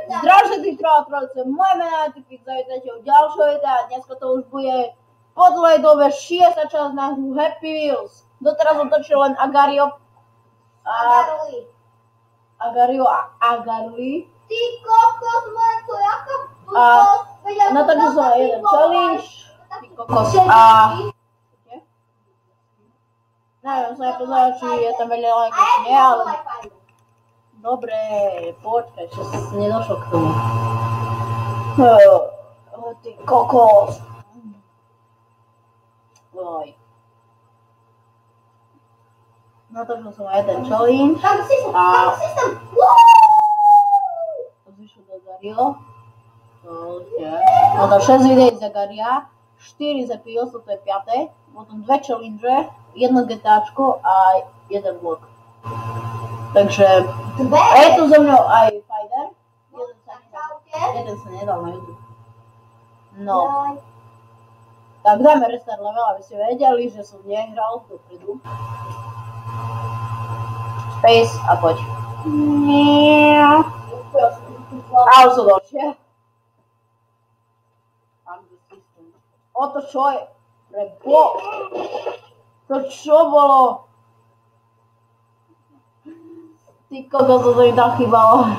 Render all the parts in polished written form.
Zdravšetí trojice, moje meno je Typik, zavítajte u ďalšieho videa. Dneska to už bude po dlhej dobe 6. časť na hru Happy Wheels. Doteraz otočil len Agario a Agarli. Ty kokos, moje to jaká A natočil som aj jeden challenge. Ty kokos a... Neviem, som nepozeral, či je tam veľa lajkov, nie, ale... Dobre, počkaj, čo sa nedošlo k tomu. Ty kokos. Oj. Natočil som aj ten challenge. A... Zvyšil do Gario. No to 6 videí za Garia, 4 za Pios, to je 5. Potom 2 challenge, 1 GTAčko a 1 vlog. Takže a je tu so mnou aj Fighter. Jeden sa nedal na YouTube. No. Tak dáme restart level, aby ste vedeli, že som nehral dopredu. Space a poď. A už som došiel. O to čo je? Prebo. To čo bolo? Ty kokos, to mi tam chýbalo.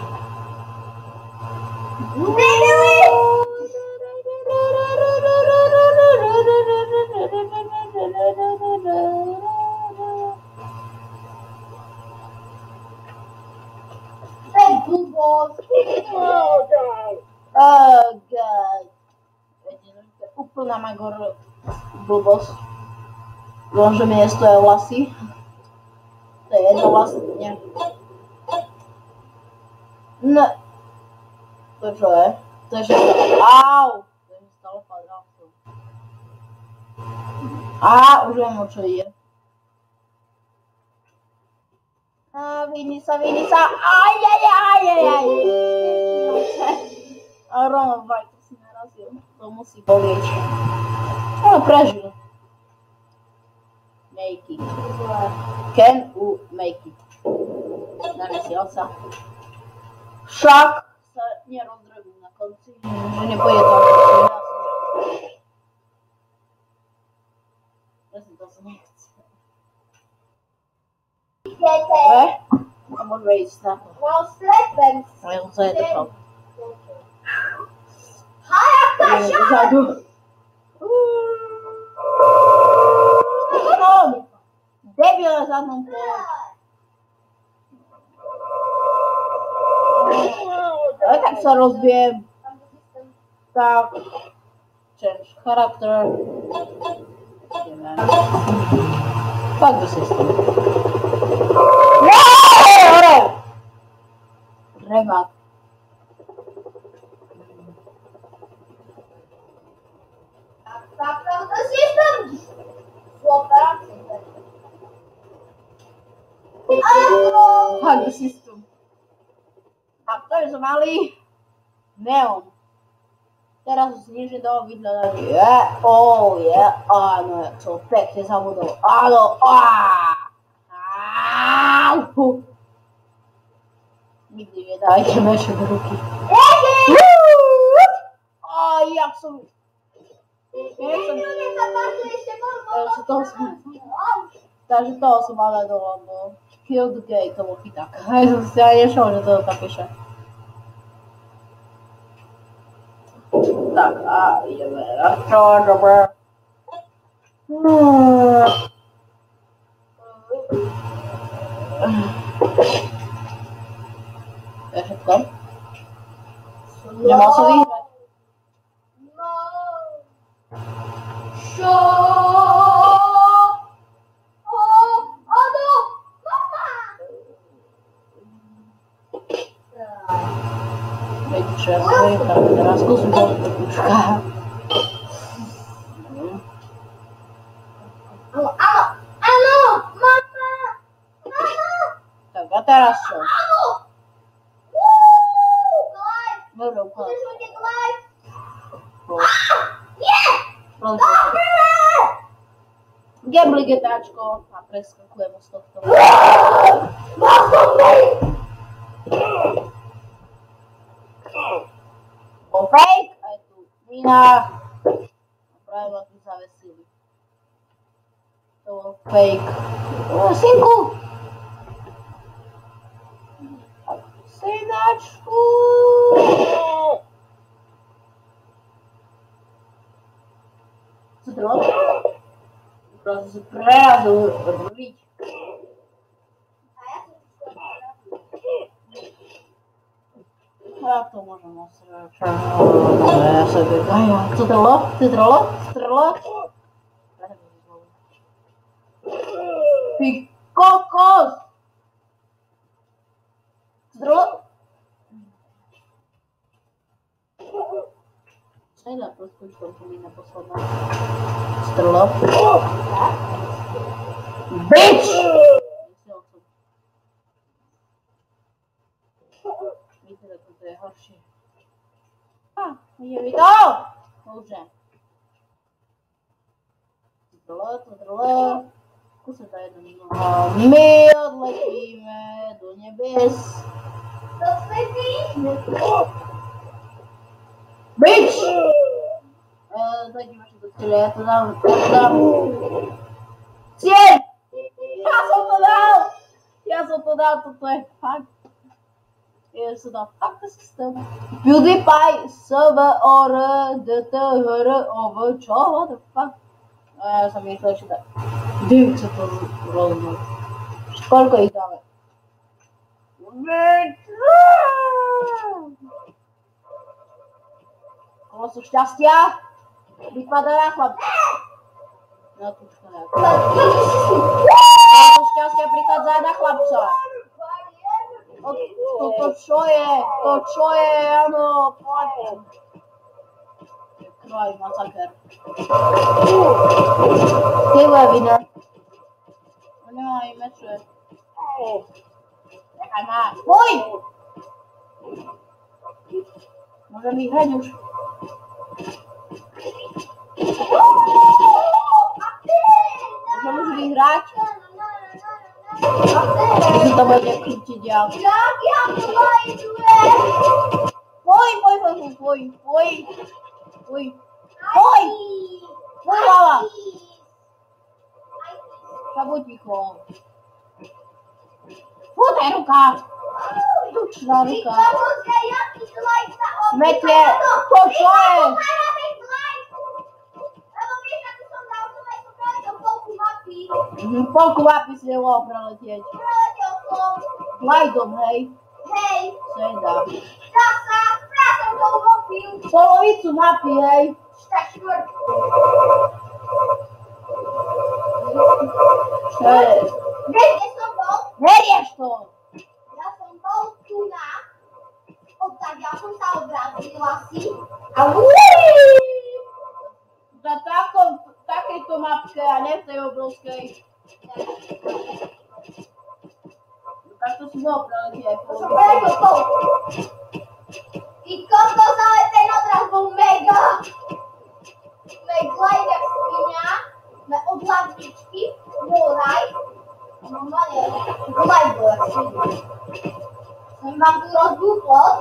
Oh god. Úplná magor blbosť. Dúfam, že mi nestoja vlasy. To je jedno vlastne. No. To čo je? To je že... Au! To je stále padrávku. Á, už viem, o čo ide. Á, vyhni sa. Ajajajajajaj. A rovno to si narazil. To musí bolieť. Ale prežil. Make it. Can you make it? Nanesil sa. Však sa nerozdrebú na konci, že nepôjde to ako ja si to nechce. Dobre? A môžeme ísť na to. Ja som sa nedošal. Vzadu. Debile zadnom pole. Ale tak sa rozbijem. Tak. Change character. Fuck the system. Hore! Remak. Fuck the system! Fuck the system. A to je malý neon. Teraz už znižím do vyhľadania. Áno, jak som pekne zabudol. Áno, nikdy nedajte meše do ruky. Jak som... Takže toho som mal dole, lebo kill the gay, to bol chyták. Ja som si aj nešol, že to tak píše. Tak a ideme na čo, dobre. To je všetko. Nemal som vyhrať. Tak teraz skúsim to troška. Áno, mama! Tak a teraz čo? Dobre, úplne. Gambling GTAčko a preskakujem z tohto. Martina. Práve ma tu zavesili. To bol fake. Synku! Synačku! Co to bylo? Prostě se prerazil rviť. Ja to môžem osračať. Ja sa vygaja. Co to bylo? Strlo? Ty kokos! Strlo? Sajda prostě už to pomíne posledná. Strlo? Bitch! Víte, že to je horší. Je mi to! Dobře. Strlo. Zkusím to jedno. My odletíme do nebes. To světí? Bitch! Tak máš to cíle, já to dám. Cieľ! Ja som to dal, toto je fakt. Ja som dal fakt systém. PewDiePie, SVOR, DTHR, OV, čo? What the fuck? Ja som myslel, že tak. Dým sa to rozhodol. Koľko ich dáme? Kolosu šťastia vypadá na chlap. No tu čo nejak. Kolosu šťastia prichádza na chlapca. To čo je? Áno, poďme. Krvaj, masaker. Ty bude winner. On nemá ani meče. Nechaj ma. Boj! Môžem vyhrať už. Môžem už vyhrať. Že to bude krútiť ďal. Jak ja to lajdujem? Boj! Hlava! Buď ticho. Fútaj ruka! Tučná ruka. Smete! To čo je? Polku mapy si nemohol preletieť. Slajdom, hej? Hej. Sejda. Zasa, som to uchopil. Polovicu mapy, hej? Tak štvrtku. Čo je? Vieš, kde som bol? Nerieš to! Ja som bol tu na... Odtaďa som sa obrátila si. A Za takejto mapke a ne v tej obrovskej. Tak to si bol preletieť. to som preto polku. Ty kokos, ale ten odraz bol mega. Glajder svinia, od hlavičky, moraj. Normálne, glajder svinia. Som vám tu rozbúchol.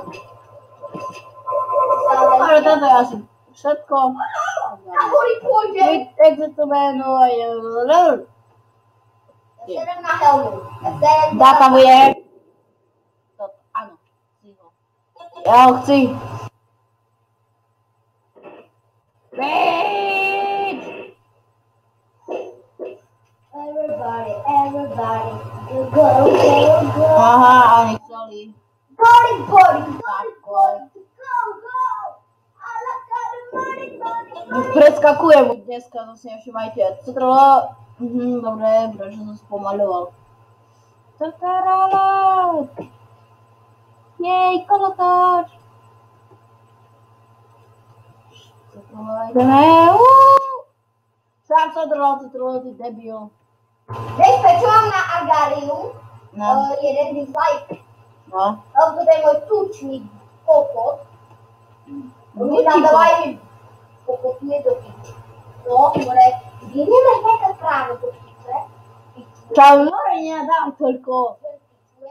Ale toto je asi všetko. Na hory pôjdem. Exitujeme, no a Ja sedem na helmu. Data bude. Áno, si ho. Ja ho chci. Bitch! Everybody, go. Aha, oni chceli. Body, go. Alla got money. Preskakujem dneska, to si nevšimajte. Cutrlo. Dobre, prečo som spomaloval. Cutrlo. Jej, kolotoč. Ideme. Sám sa Cutrlo, ty debil. Vieš, prečo mám na Agariu No. jeden dislike? No. Lebo to je môj tučný kokot. Mi nadávajú kokot nedopiť. No, more, vy nemáš taká práve do pice. Čau, more nenadám toľko.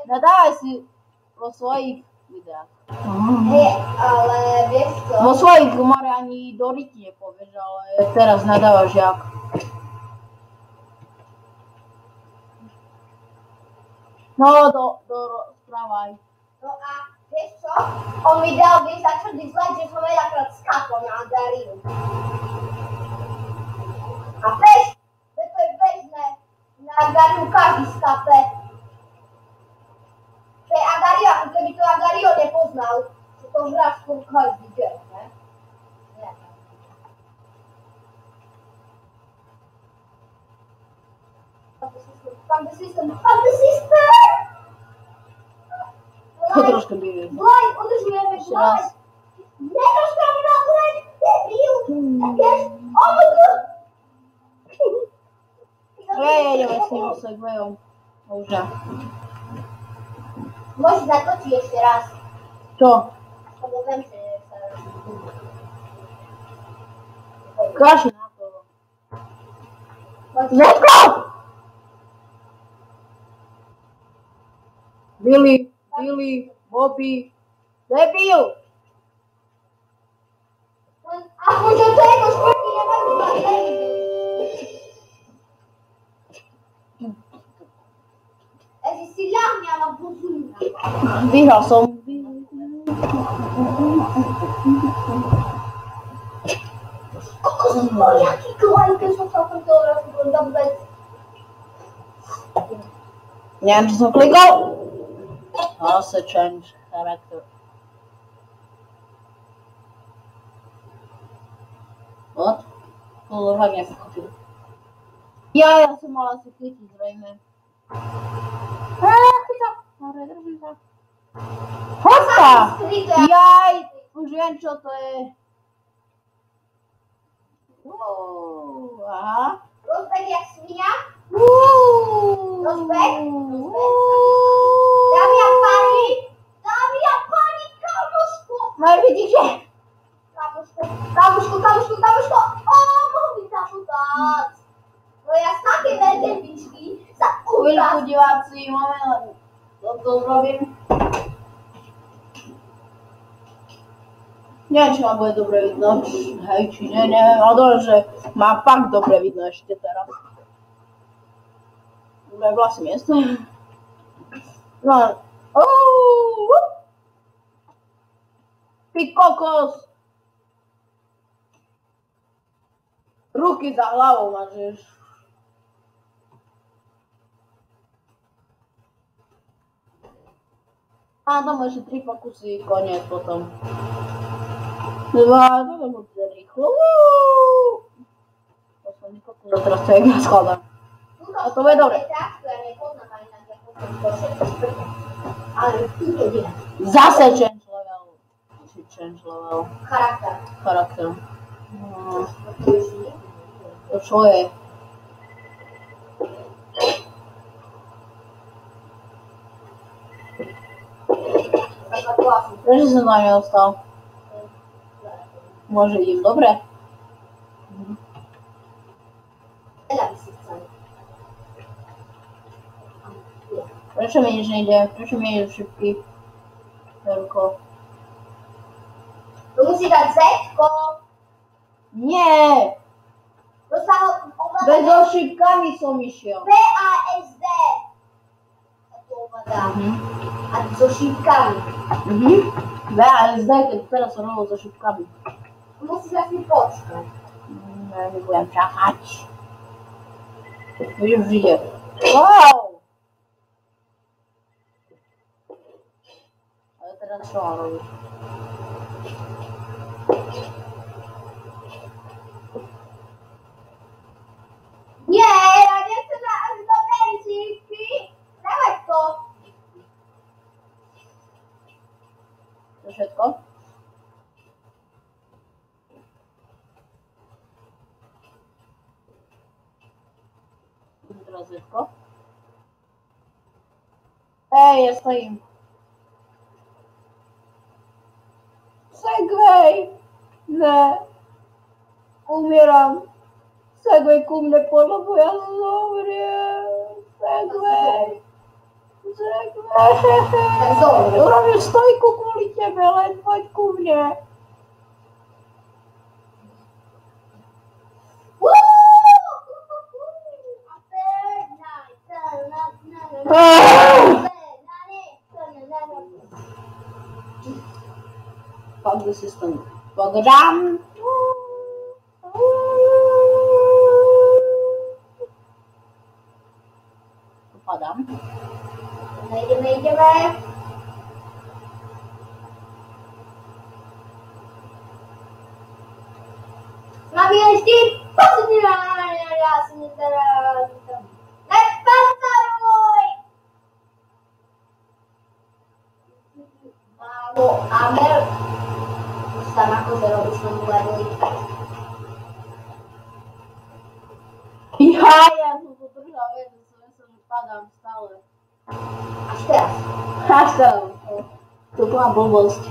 Nadávaj si vo svojich videách. Hej, ale vieš čo? Vo svojich more ani ani do ryti nepovieš, ale teraz nadávaš jak. No, rozprávaj. No a vieš čo? On mi dal, vieš, za čo dislike, že som veľakrát skápol na Agariu. A vieš, že to je bežné, na Agariu každý skápe. To je Agario, ako keby to Agario nepoznal, že to hráš skôr každý deň, ne? Found the system! To trošku bývim. Blaj, udržujeme, blaj! Netroškám na blaj, debil! Tak vieš, Ideme s ním segwayom. Možno. Môžeš natočiť ešte raz. Čo? Lebo viem, že sa... Kaši na to. Zetko! Billy, Bobby, debil! Aspoň do tejto športy nebudú mať debil. Eži si ľahňa na buzúna. Vyhral som. Koľko som bol, jaký klaj, keď som sa tom dole vôbec. Neviem, čo som klikol. Also change character. What? To fakt nepochopil. Ja som mal asi chytiť zrejme. Chyta! Dobre, držím sa. Hoďka! Jaj! Už viem, čo to je. Aha. Rozbeh jak svinia. Rozbeh. Dámy a páni, kamoško. No vidíte? Kamoško. Mohol by sa podať. No ja z takej veľkej výšky sa Chvíľku diváci, moment, to zrobím. Neviem, či ma bude dobre vidno, hej, či nie, neviem, ale dobre, že má fakt dobre vidno ešte teraz. Dobre, vlastne miesto. No, ty kokos! Ruky za hlavou máš. A tam ešte 3 pokusy, koniec potom. 2, to bude rýchlo. Posledný pokus, a teraz to je iba skladám. A to bude dobre. Zase change level. Charakter. To čo je? Prečo som tam neostal? Môže idem dobre? Prečo mi nič nejde? Prečo mi nejde šipky? Veľko. Tu musí dať Z-ko. Nie! To sa ho ovládá. Bez so šipkami som išiel. BASD. Sa to ovládá. A so šipkami. BASD, keď teraz som robil so šipkami. Musíš asi počkať. Nebudem čakať. Už ide. Wow! Ale teraz čo mám robiť? Nie, ja nechcem až do benzínky. Dávaj to. To všetko? Teraz všetko? Hej, ja stojím. Segway! Ne. Umieram. Segway ku mne podľa, bo ja zomriem. Segway. Urobím stojku kvôli tebe, len poď ku mne. Fuck the system. Pogadám. Padám. Jdeme. Mám ještě poslední já jsem teda... Nepastaruj! Málo Amel. Sama kozero už jsem uvedl. Ja som to držal, že padám stále. Až teraz. Až teraz. To bola blbosť.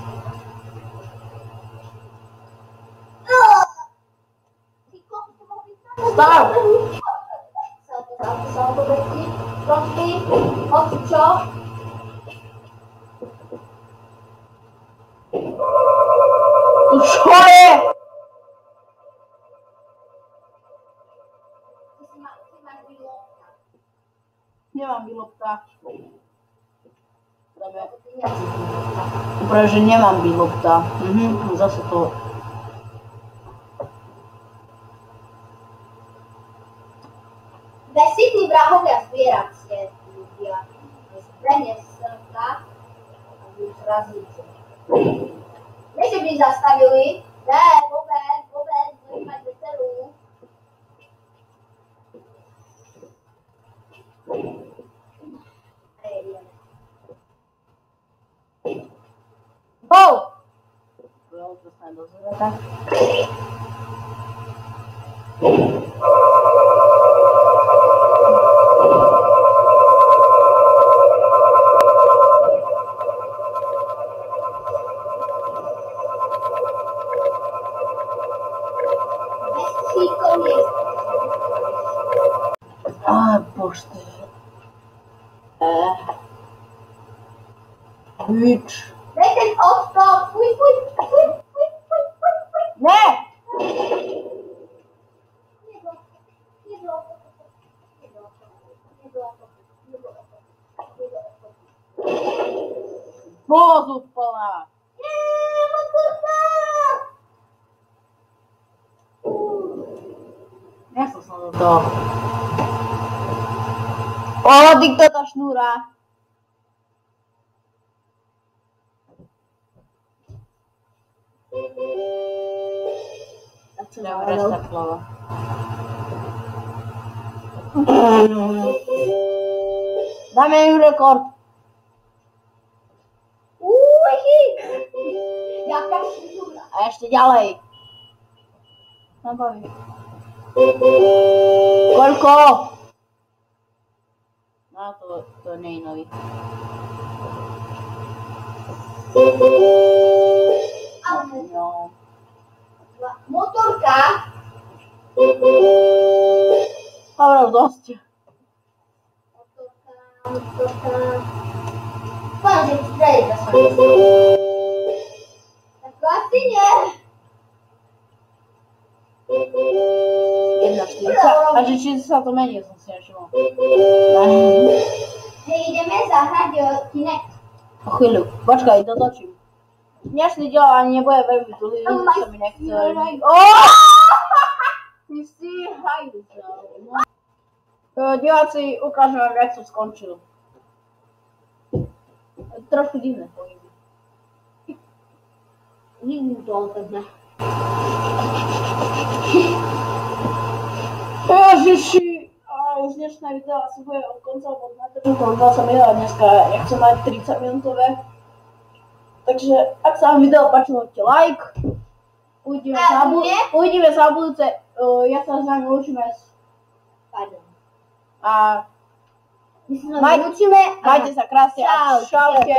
Stav! Sa to bezpí. Trošky. Hoď čo? Čo je? Nemám bilopta. Práve, že nemám bilopta. Zase to... Besitní vrahovia zvieracie ľudia. Zbrehne srnka a budú zrazíci. Nie, že by zastavili. Ne, vôbec, budeme mať veselú. Go! Jo, to sa dozvedá tak. Bože. Bič. Dej ten odstop. Fuj. Ne! Voz úplná. Nechcel som do toho. O, dikto tá šnúra. Tak sa restartovala. Dáme im rekord. Jaká šnúra. A ešte ďalej. Nabaví. Koľko? No to nie je nový. No. Motorka. Hovoril dosť. Motorka. Poviem, že ti prejde za svoj. Tak to asi nie. 1,40. A že či sa to mení, som si nevšimol. Ideme zahrať Kinect. O chvíľu. Počkaj, dotočím. Dnešný diel ani nebude veľmi dlhý, sa mi nechce. Ty si hajzel. Diváci, ukážem vám, jak som skončil. Trošku divné pohyby. Nikdy to tak ne. Ježiši, už dnešné video asi bude od konca, lebo natáčam to 20 minút a dneska nechcem mať 30 minútové. Takže ak sa vám video páčilo, hoďte like. Uvidíme sa na budúce. Ja sa s vami lúčime. A majte sa krásne a čaute.